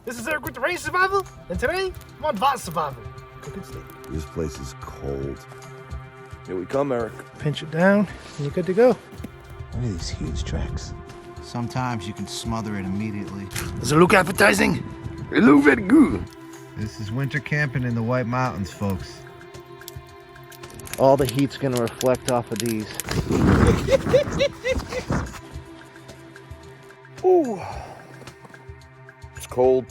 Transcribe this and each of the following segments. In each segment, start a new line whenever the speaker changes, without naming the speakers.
This is Eric with the Rain Survival, and today I'm on Bot Survival. Cooking steak.
This place is cold. Here we come, Eric.
Pinch it down, and you're good to go.
Look at these huge tracks.
Sometimes you can smother it immediately.
Does it look appetizing?
It looks very good.
This is winter camping in the White Mountains, folks.
All the heat's gonna reflect off of these.
Ooh. It's cold.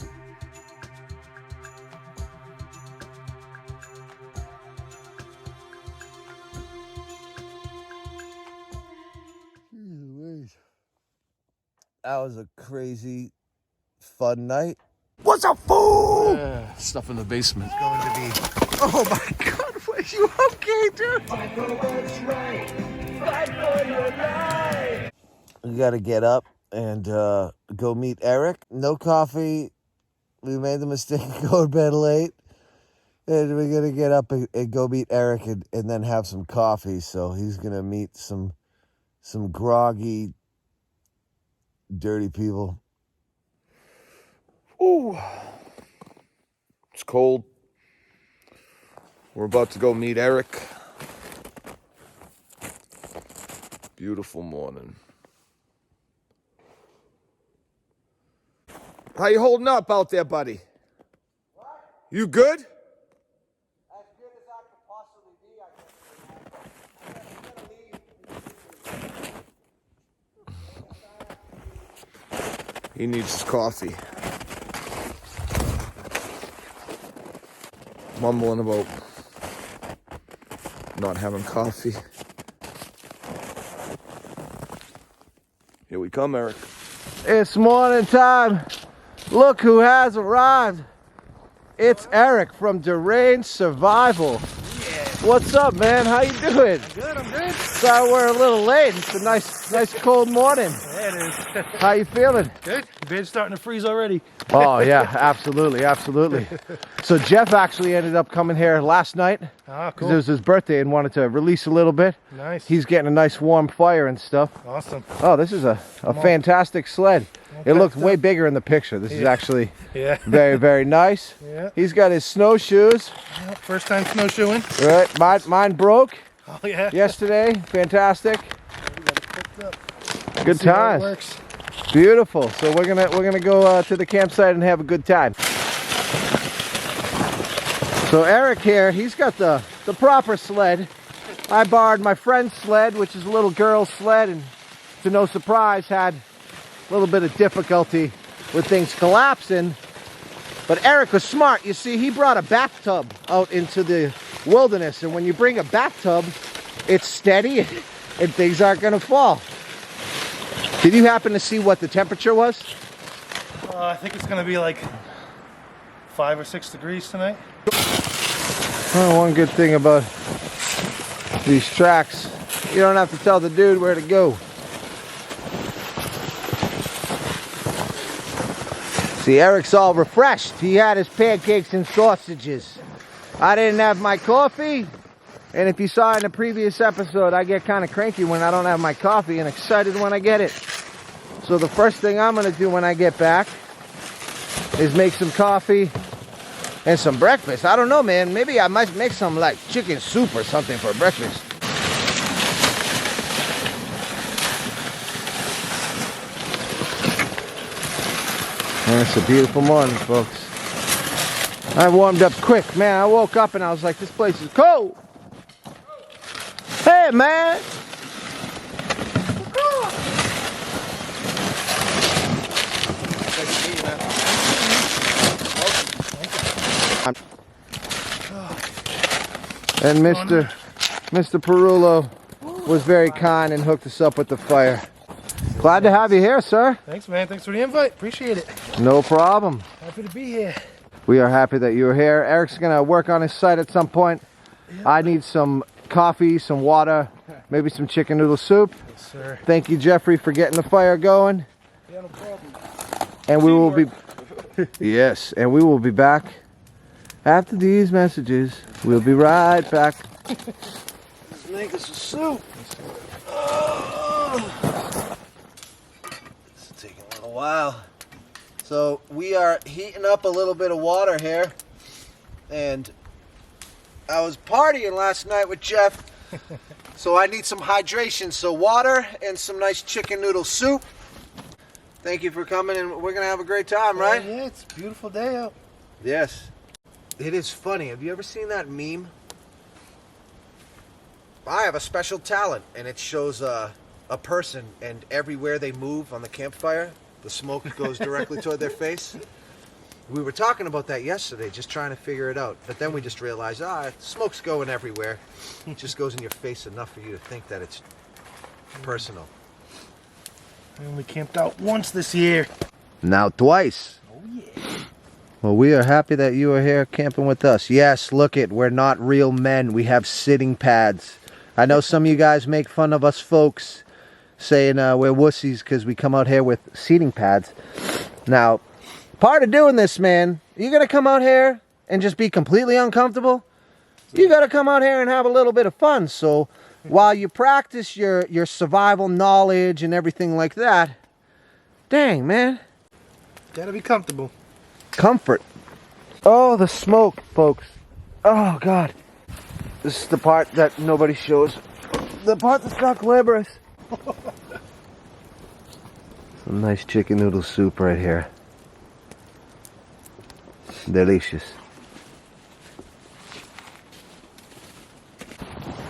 That was a crazy, fun night. What's up, fool?
Stuff in the basement.
It's going to be...
Oh my God, are you okay, dude? We gotta get up and go meet Eric. No coffee. We made the mistake of going to bed late. And we're gonna get up and go meet Eric and then have some coffee. So he's gonna meet some groggy, dirty people. Ooh. It's cold. We're about to go meet Eric. Beautiful morning. How you holding up out there, buddy? What? You good?
As good as I could possibly be,
He needs his coffee. Mumbling about not having coffee. Here we come, Eric.
It's morning time. Look who has arrived. It's Eric from Deranged Survival.
Yeah.
What's up, man? How you doing?
Good, I'm good.
Sorry we're a little late. It's a nice cold morning.
Yeah, it is.
How you feeling?
Good. The bed's starting to freeze already.
Oh yeah, absolutely. So Jeff actually ended up coming here last night.
Ah,
Because
cool.
it was his birthday and wanted to release a little bit.
Nice.
He's getting a nice warm fire and stuff.
Awesome.
Oh, this is a fantastic sled. It looked way bigger in the picture. This is
Yeah.
actually
Yeah.
very, very nice.
Yeah.
He's got his snowshoes.
First time snowshoeing.
Right, mine broke
Oh yeah.
yesterday. Fantastic. Good
See how it
times.
works.
Beautiful. So we're gonna go to the campsite and have a good time. So Eric here, he's got the proper sled. I borrowed my friend's sled, which is a little girl's sled, and to no surprise had a little bit of difficulty with things collapsing. But Eric was smart. You see, he brought a bathtub out into the wilderness, and when you bring a bathtub, it's steady and things aren't gonna fall. Did you happen to see what the temperature was?
I think it's gonna be like 5 or 6 degrees tonight.
Oh, one good thing about these tracks, you don't have to tell the dude where to go. See, Eric's all refreshed. He had his pancakes and sausages. I didn't have my coffee. And if you saw in the previous episode, I get kind of cranky when I don't have my coffee and excited when I get it. So the first thing I'm going to do when I get back is make some coffee and some breakfast. I don't know, man. Maybe I might make some like chicken soup or something for breakfast. And it's a beautiful morning, folks. I warmed up quick, man. I woke up and I was like, this place is cold. Hey, man. And Mr. Perullo was very kind and hooked us up with the fire. Glad to have you here, sir.
Thanks, man. Thanks for the invite. Appreciate it.
No problem.
Happy to be here.
We are happy that you're here. Eric's gonna work on his site at some point. I need some coffee, some water, maybe some chicken noodle soup.
Yes, sir.
Thank you, Jeffrey, for getting the fire going.
Yeah, no problem.
And we will be, yes, and we will be back after these messages. We'll be right back.
Let's make us a soup. This is taking a little while.
So we are heating up a little bit of water here. And I was partying last night with Jeff. So I need some hydration. So water and some nice chicken noodle soup. Thank you for coming, and we're going to have a great time, right?
Yeah, it's a beautiful day out.
Yes. It is funny. Have you ever seen that meme? I have a special talent, and it shows a person, and everywhere they move on the campfire, the smoke goes directly toward their face. We were talking about that yesterday, just trying to figure it out. But then we just realized, smoke's going everywhere. It just goes in your face enough for you to think that it's personal.
I only camped out once this year.
Now twice.
Oh yeah.
Well, we are happy that you are here camping with us. Yes, look it, we're not real men. We have sitting pads. I know some of you guys make fun of us folks saying we're wussies because we come out here with seating pads. Now, part of doing this, man, you gotta come out here and just be completely uncomfortable. You gotta come out here and have a little bit of fun. So while you practice your survival knowledge and everything like that, dang, man.
Gotta be comfortable.
Comfort. Oh, the smoke, folks. Oh, God. This is the part that nobody shows. The part that's not glamorous. Some nice chicken noodle soup right here. Delicious.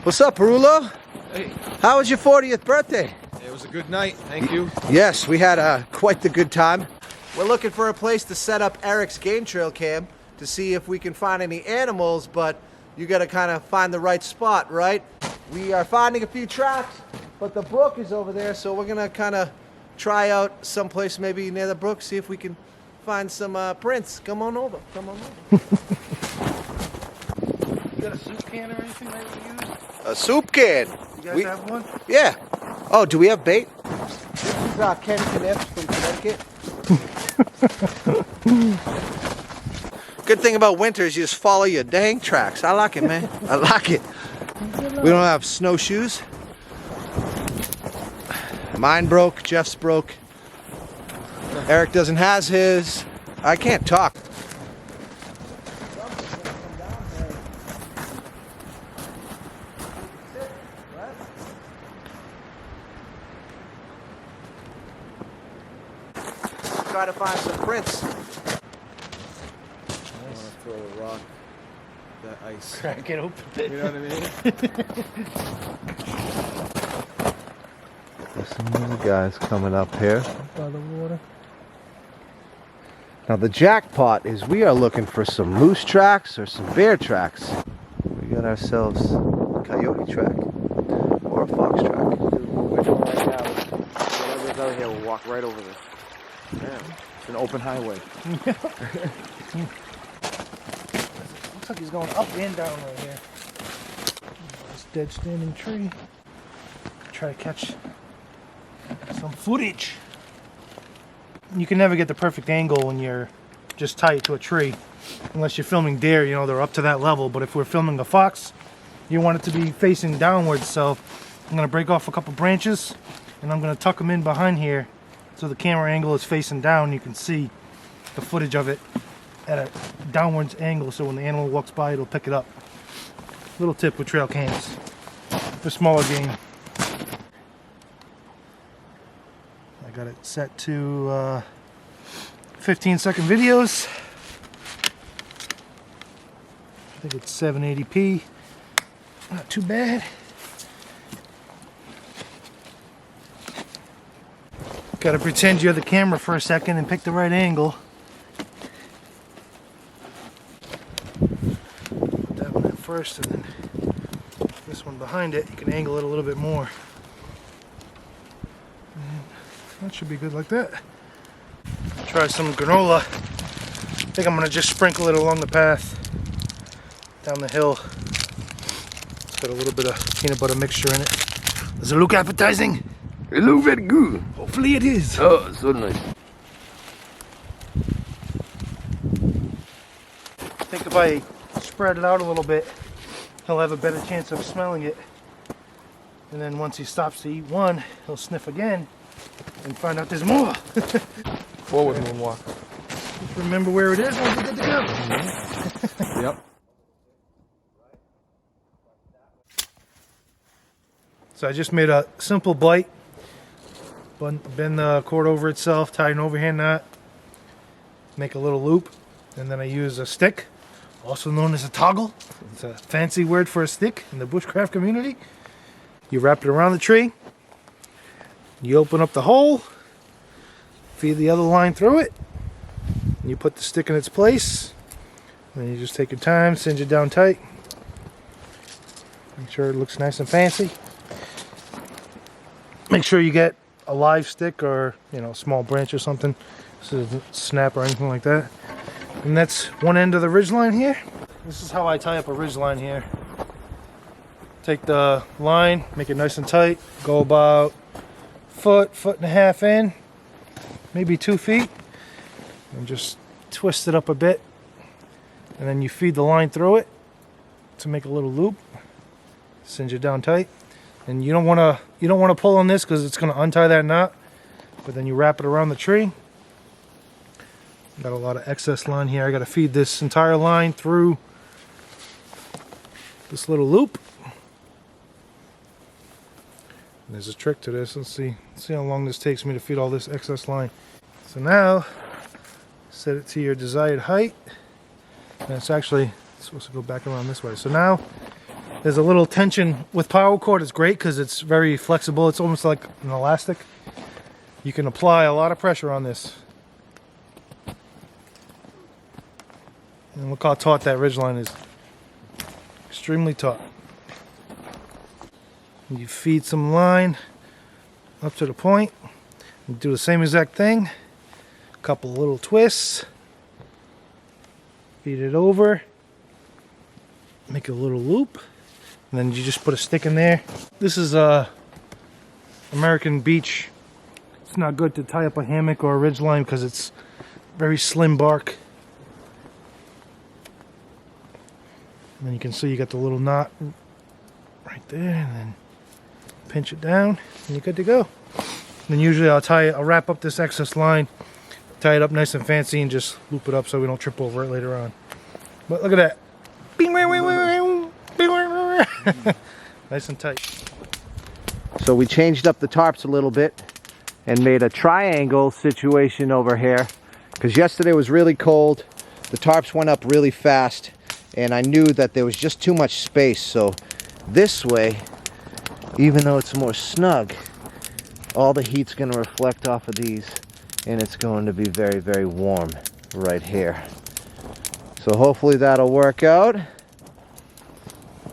What's up, Perulo?
Hey,
How was your 40th birthday?
it was a good night. Thank you.
Yes, we had quite the good time. We're looking for a place to set up Eric's game trail cam to see if we can find any animals, but you gotta kind of find the right spot, right? We are finding a few tracks, but the brook is over there, so we're gonna kind of try out someplace maybe near the brook, see if we can find some prints. Come on over, come on over.
You got a soup can or anything that you use?
A soup can.
You guys have one?
Yeah. Oh, do we have bait? This is Ken Kniff from Connecticut. Good thing about winter is you just follow your dang tracks. I like it, man. I like it. We don't have snowshoes. Mine broke. Jeff's broke. Eric doesn't has his. I can't talk. Try to find some prints.
I want to throw a rock, that ice.
Crack it open.
You know what I mean?
There's some little guys coming up here.
By the water.
Now the jackpot is we are looking for some moose tracks or some bear tracks. We got ourselves a coyote track or a fox track.
We're going right now. Whatever's out here, we'll walk right over this. Yeah, it's an open highway.
Looks like he's going up and down right here. This dead standing tree. Try to catch some footage. You can never get the perfect angle when you're just tied to a tree. Unless you're filming deer, you know, they're up to that level. But if we're filming a fox, you want it to be facing downwards. So I'm going to break off a couple branches and I'm going to tuck them in behind here so the camera angle is facing down. You can see the footage of it at a downwards angle, so when the animal walks by, it'll pick it up. Little tip with trail cams for smaller game. I got it set to 15-second videos. I think it's 780p. Not too bad. Gotta pretend you're the camera for a second and pick the right angle. Put that one at first and then this one behind it. You can angle it a little bit more. And that should be good like that. Try some granola. I think I'm gonna just sprinkle it along the path down the hill. It's got a little bit of peanut butter mixture in it. Does it look appetizing?
It looks very good.
Hopefully it is.
Oh, so nice.
I think if I spread it out a little bit, he'll have a better chance of smelling it. And then once he stops to eat one, he'll sniff again and find out there's more.
Forward moonwalk.
remember where it is, and we'll be good to go.
Yep.
So I just made a simple bite. Bend the cord over itself, tie an overhand knot, make a little loop, and then I use a stick, also known as a toggle. It's a fancy word for a stick in the bushcraft community. You wrap it around the tree, you open up the hole, feed the other line through it, and you put the stick in its place. And then you just take your time, cinch it down tight, make sure it looks nice and fancy. Make sure you get a live stick or, you know, a small branch or something so it doesn't snap or anything like that. And that's one end of the ridge line here. This is how I tie up a ridge line here. Take the line, make it nice and tight, go about foot and a half in, maybe 2 feet, and just twist it up a bit. And then you feed the line through it to make a little loop. Cinch it down tight. And you don't want to pull on this because it's going to untie that knot. But then you wrap it around the tree. Got a lot of excess line here. I got to feed this entire line through this little loop. And there's a trick to this. Let's see how long this takes me to feed all this excess line. So now, set it to your desired height. And it's actually supposed to go back around this way. So now, there's a little tension with power cord. It's great because it's very flexible. It's almost like an elastic. You can apply a lot of pressure on this. And look how taut that ridgeline is. Extremely taut. You feed some line up to the point. You do the same exact thing. A couple little twists. Feed it over. Make a little loop. And then you just put a stick in there. This is a American beech. It's not good to tie up a hammock or a ridgeline because it's very slim bark. And then you can see you got the little knot right there, and then pinch it down, and you're good to go. And then usually I'll wrap up this excess line, tie it up nice and fancy, and just loop it up so we don't trip over it later on. But look at that. Nice and tight.
So we changed up the tarps a little bit and made a triangle situation over here because yesterday was really cold. The tarps went up really fast and I knew that there was just too much space. So this way, even though it's more snug, all the heat's going to reflect off of these and it's going to be very, very warm right here. So hopefully that'll work out.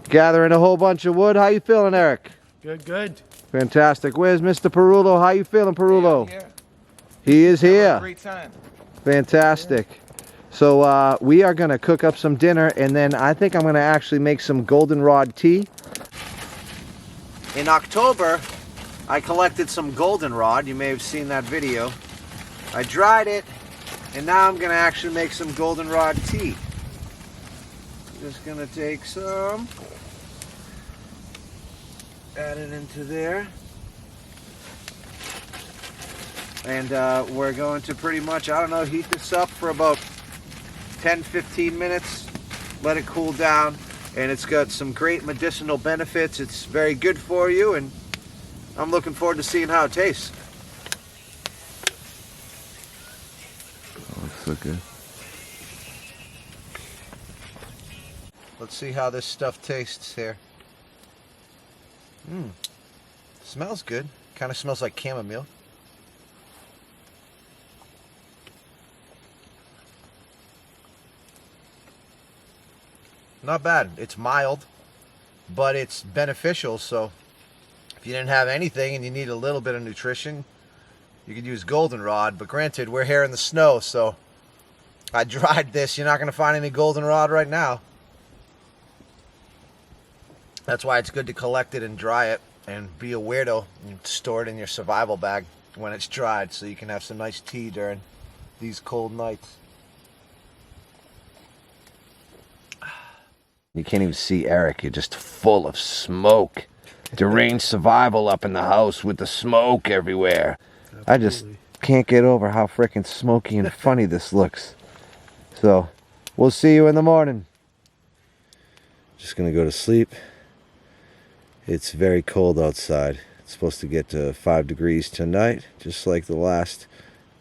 Gathering a whole bunch of wood. How you feeling, Eric?
Good, good.
Fantastic. Where's Mr. Perullo? How you feeling, Perullo?
Yeah,
He is here.
great time.
Fantastic. So we are going to cook up some dinner, and then I think I'm going to actually make some goldenrod tea. In October, I collected some goldenrod. You may have seen that video. I dried it, and now I'm going to actually make some goldenrod tea. Just going to take some, add it into there, and we're going to pretty much, I don't know, heat this up for about 10-15 minutes, let it cool down, and it's got some great medicinal benefits. It's very good for you, and I'm looking forward to seeing how it tastes.
Oh, it's so good.
Let's see how this stuff tastes here. Smells good. Kind of smells like chamomile. Not bad. It's mild, but it's beneficial. So if you didn't have anything and you need a little bit of nutrition, you could use goldenrod. But granted, we're here in the snow, so I dried this. You're not going to find any goldenrod right now. That's why it's good to collect it and dry it and be a weirdo and store it in your survival bag when it's dried so you can have some nice tea during these cold nights.
You can't even see Eric. You're just full of smoke. Deranged survival up in the house with the smoke everywhere.
I just can't get over how freaking smoky and funny this looks. So we'll see you in the morning.
Just gonna go to sleep. It's very cold outside. It's supposed to get to 5 degrees tonight, just like the last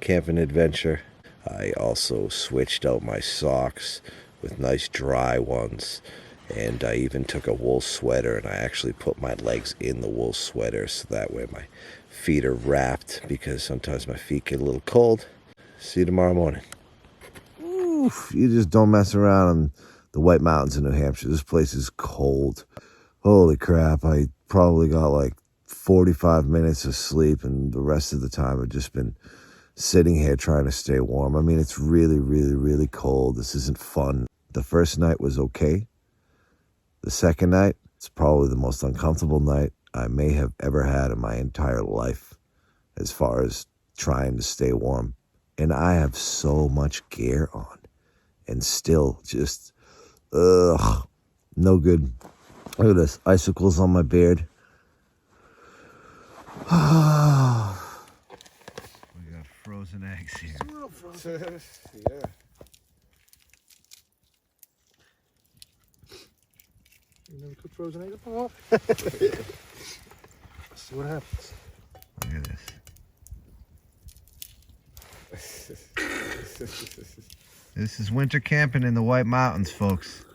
camping adventure. I also switched out my socks with nice dry ones, and I even took a wool sweater and I actually put my legs in the wool sweater so that way my feet are wrapped, because sometimes my feet get a little cold. See you tomorrow morning. Oof, you just don't mess around in the White Mountains in New Hampshire. This place is cold. Holy crap, I probably got like 45 minutes of sleep, and the rest of the time I've just been sitting here trying to stay warm. I mean, it's really, really, really cold. This isn't fun. The first night was okay. The second night, it's probably the most uncomfortable night I may have ever had in my entire life as far as trying to stay warm. And I have so much gear on and still just, no good. Look at this, icicles on my beard. We got frozen eggs here.
Yeah. You never cooked frozen eggs before? Let's see what happens.
Look at this. This is winter camping in the White Mountains, folks.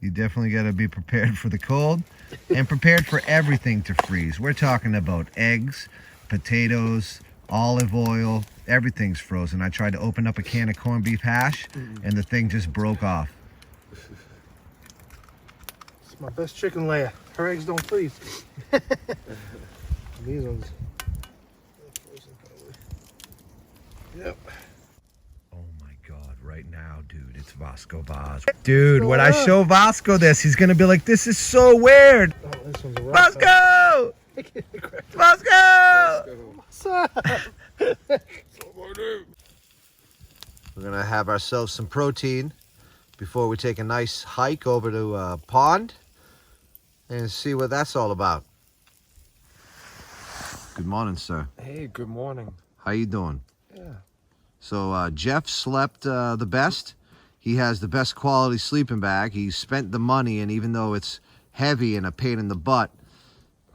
You definitely got to be prepared for the cold and prepared for everything to freeze. We're talking about eggs, potatoes, olive oil, everything's frozen. I tried to open up a can of corned beef hash and the thing just broke off.
It's my best chicken layer. Her eggs don't freeze. These ones. Yep.
Oh my God, right now, dude, it's Vasco Vaz. Dude, when I show Vasco this, he's gonna be like, this is so weird.
Oh, this one's a rock.
Vasco! Vasco!
What's up?
We're gonna have ourselves some protein before we take a nice hike over to a pond and see what that's all about. Good morning, sir.
Hey, good morning.
How you doing?
Yeah.
So Jeff slept the best. He has the best quality sleeping bag. He spent the money, and even though it's heavy and a pain in the butt,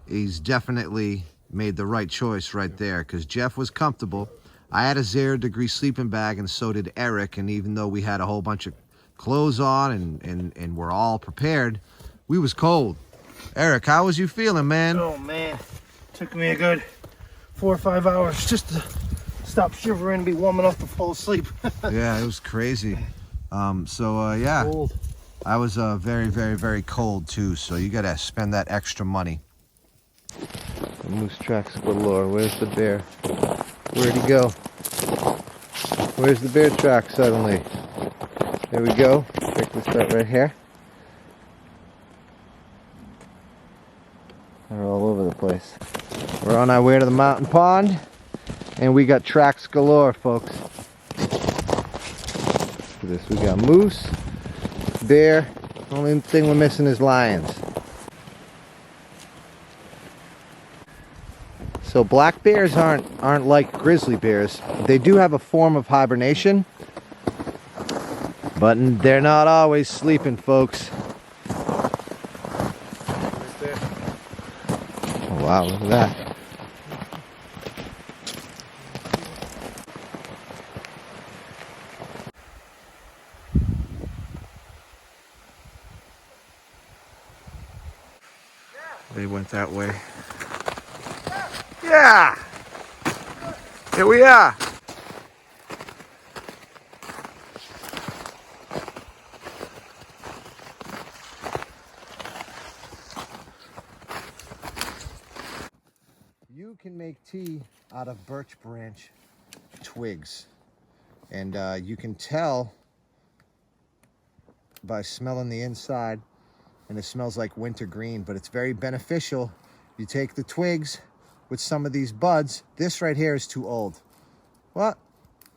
he's definitely made the right choice right there, because Jeff was comfortable. I had a 0-degree sleeping bag, and so did Eric, and even though we had a whole bunch of clothes on and we're all prepared, we was cold. Eric, how was you feeling, man?
Oh man, took me a good 4 or 5 hours just to stop shivering and be warm enough to fall asleep.
Yeah, it was crazy. Yeah,
Cold.
I was very, very, very cold too, so you gotta spend that extra money.
The moose tracks galore. Where's the bear? Where'd he go? Where's the bear track suddenly? There we go. Check this out right here. They're all over the place. We're on our way to the mountain pond, and we got tracks galore, folks. Look at this. We got moose, bear. Only thing we're missing is lions. So black bears aren't like grizzly bears. They do have a form of hibernation, but they're not always sleeping, folks. Oh, wow, look at that.
They went that way. Yeah! Here we are!
You can make tea out of birch branch twigs, and you can tell by smelling the inside, and it smells like wintergreen, but it's very beneficial. You take the twigs with some of these buds. This right here is too old. Well,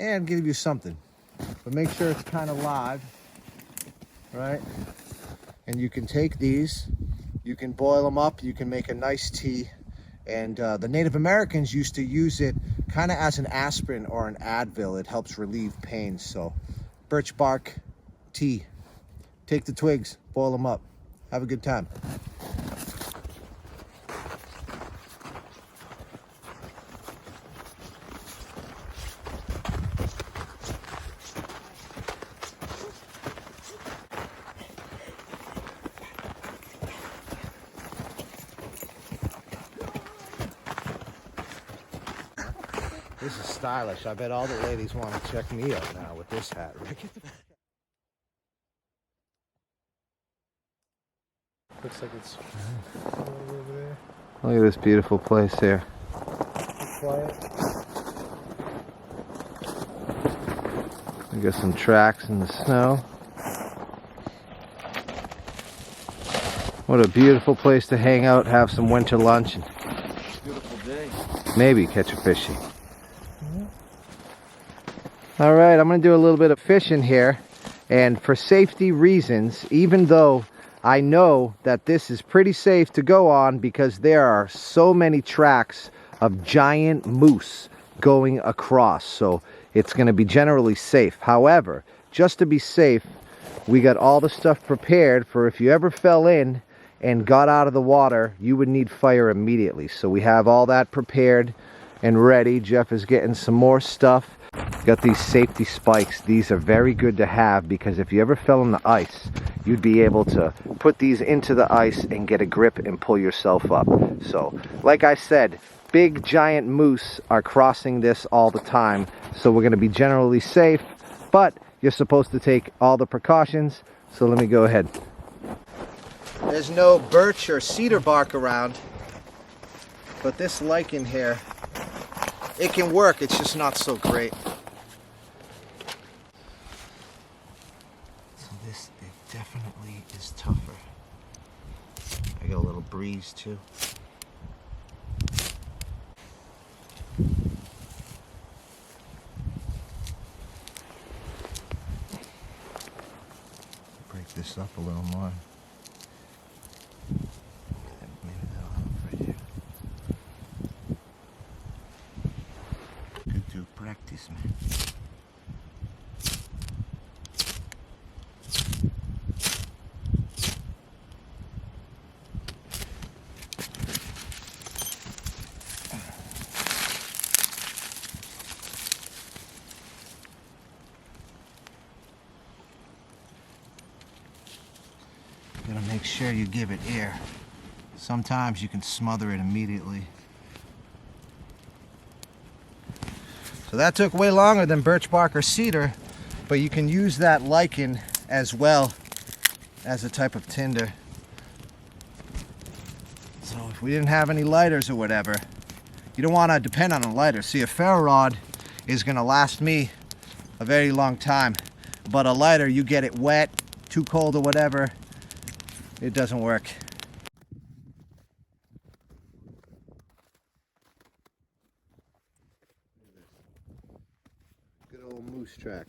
and give you something, but make sure it's kind of live, right? And you can take these, you can boil them up, you can make a nice tea. And the Native Americans used to use it kind of as an aspirin or an Advil. It helps relieve pain. So birch bark tea. Take the twigs, boil them up. Have a good time. This is stylish. I bet all the ladies want to check me out now with this hat.
Looks like it's over there.
Look at this beautiful place here.
Quiet.
We got some tracks in the snow. What a beautiful place to hang out, have some winter lunch, and
Beautiful day.
maybe catch a fishy. All right, I'm going to do a little bit of fishing here, and for safety reasons, even though I know that this is pretty safe to go on because there are so many tracks of giant moose going across, so it's going to be generally safe. However, just to be safe, we got all the stuff prepared for if you ever fell in and got out of the water, you would need fire immediately. So we have all that prepared and ready. Jeff is getting some more stuff. Got these safety spikes. These are very good to have because if you ever fell on the ice, you'd be able to put these into the ice and get a grip and pull yourself up. So, like I said, big giant moose are crossing this all the time, so we're going to be generally safe, but you're supposed to take all the precautions. So let me go ahead. There's no birch or cedar bark around, but this lichen here, it can work, it's just not so great. So this, it definitely is tougher. I got a little breeze too. Break this up a little more. Maybe that'll help right here. Good to practice, man. You gotta make sure you give it air. Sometimes you can smother it immediately. So that took way longer than birch bark or cedar, but you can use that lichen as well as a type of tinder. So if we didn't have any lighters or whatever, you don't want to depend on a lighter. See, a ferro rod is going to last me a very long time, but a lighter, you get it wet, too cold or whatever, it doesn't work. Good old moose track.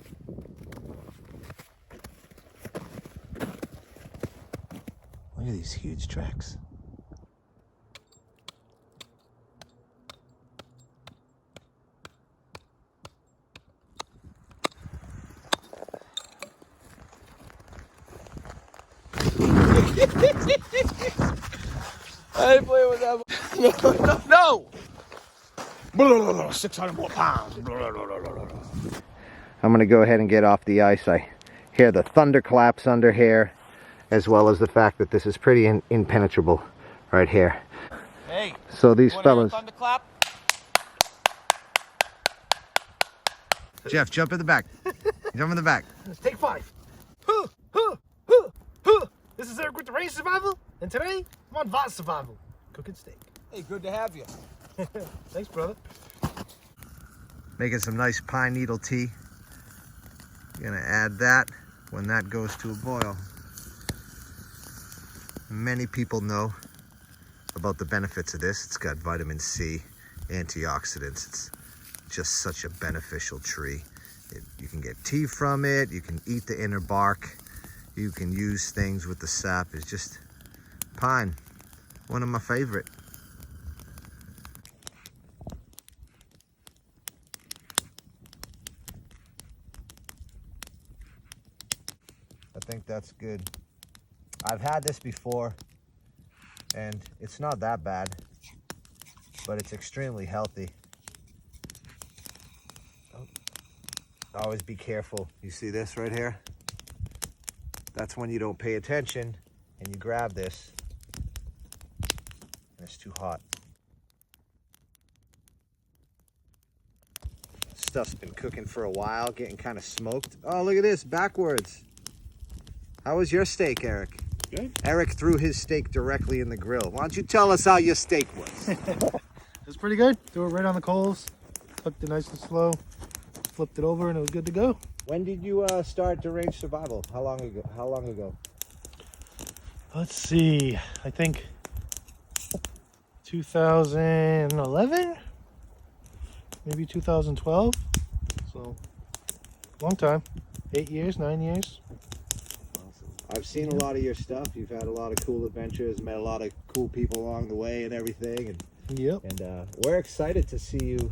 Look at these huge tracks.
I ain't playing with that. No! 600 more pounds.
I'm gonna go ahead and get off the ice. I hear the thunderclaps under here, as well as the fact that this is pretty impenetrable right here.
Hey,
So these fellas,
thunderclap?
Jeff, jump in the back. Jump in the back.
Take 5. This is Eric with the Rain Survival, and today I'm on Vod Survival, cooking steak.
Hey, good to have you.
Thanks, brother.
Making some nice pine needle tea. Gonna add that when that goes to a boil. Many people know about the benefits of this. It's got vitamin C, antioxidants. It's just such a beneficial tree. You can get tea from it. You can eat the inner bark. You can use things with the sap. It's just pine, one of my favorite.
think that's good. I've had this before, and it's not that bad, but it's extremely healthy. Always be careful. You see this right here? That's when you don't pay attention and you grab this and it's too hot. Stuff's been cooking for a while, getting kind of smoked. Oh, look at this, backwards. How was your steak, Eric?
Good.
Eric threw his steak directly in the grill. Why don't you tell us how your steak was?
It was pretty good. Threw it right on the coals, cooked it nice and slow, flipped it over, and it was good to go.
When did you start deranged survival? How long ago?
Let's see. I think 2011, maybe 2012. So long time. 8 years, 9 years.
I've seen a lot of your stuff. You've had a lot of cool adventures, met a lot of cool people along the way and everything. And
Yep.
we're excited to see you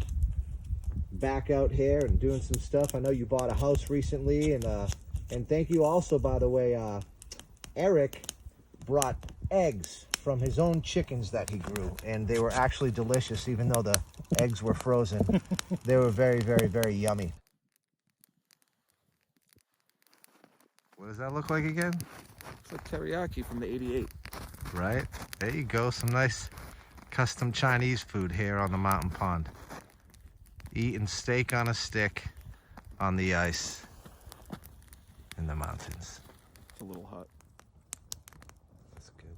back out here and doing some stuff. I know you bought a house recently, and thank you also, by the way, Eric brought eggs from his own chickens that he grew, and they were actually delicious, even though the eggs were frozen. They were very, very, very yummy. What does that look like again?
It's like teriyaki from the 88.
Right? There you go. Some nice custom Chinese food here on the mountain pond. Eating steak on a stick on the ice in the mountains.
It's a little hot.
That's good.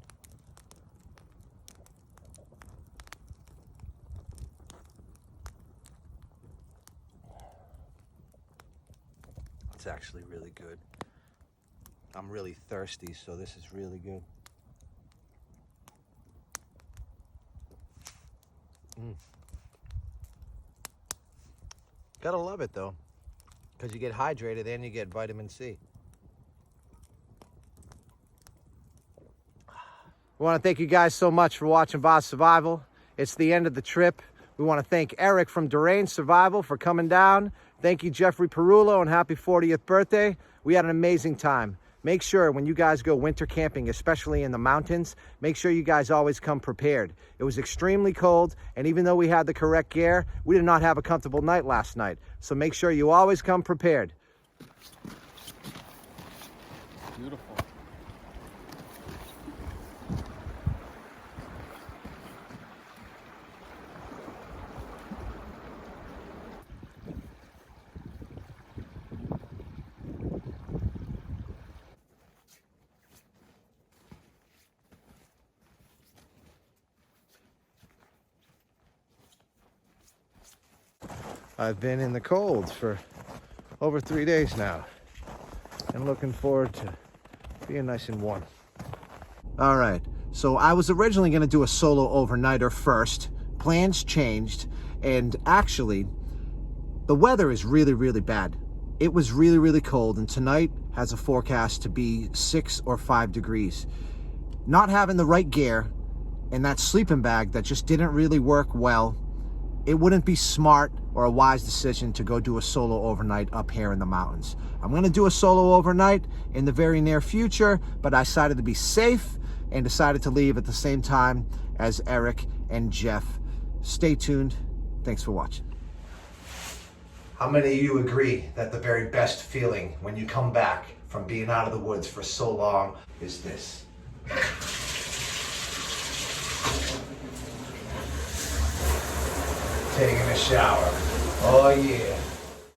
It's actually really good. I'm really thirsty, so this is really good. Gotta love it though, because you get hydrated and you get vitamin C. We want to thank you guys so much for watching Voss Survival. It's the end of the trip. We want to thank Eric from Deranged Survival for coming down. Thank you, Jeffrey Perullo, and happy 40th birthday. We had an amazing time. Make sure when you guys go winter camping, especially in the mountains, make sure you guys always come prepared. It was extremely cold, and even though we had the correct gear, we did not have a comfortable night last night. So make sure you always come prepared.
Beautiful.
I've been in the cold for over 3 days now and looking forward to being nice and warm. All right, so I was originally going to do a solo overnighter first. Plans changed, and actually the weather is really, really bad. It was really, really cold, and tonight has a forecast to be 6 or 5 degrees. Not having the right gear and that sleeping bag that just didn't really work well, it wouldn't be smart or a wise decision to go do a solo overnight up here in the mountains. I'm going to do a solo overnight in the very near future, but I decided to be safe and decided to leave at the same time as Eric and Jeff. Stay tuned. Thanks for watching. How many of you agree that the very best feeling when you come back from being out of the woods for so long is this? Taking a shower. Oh yeah.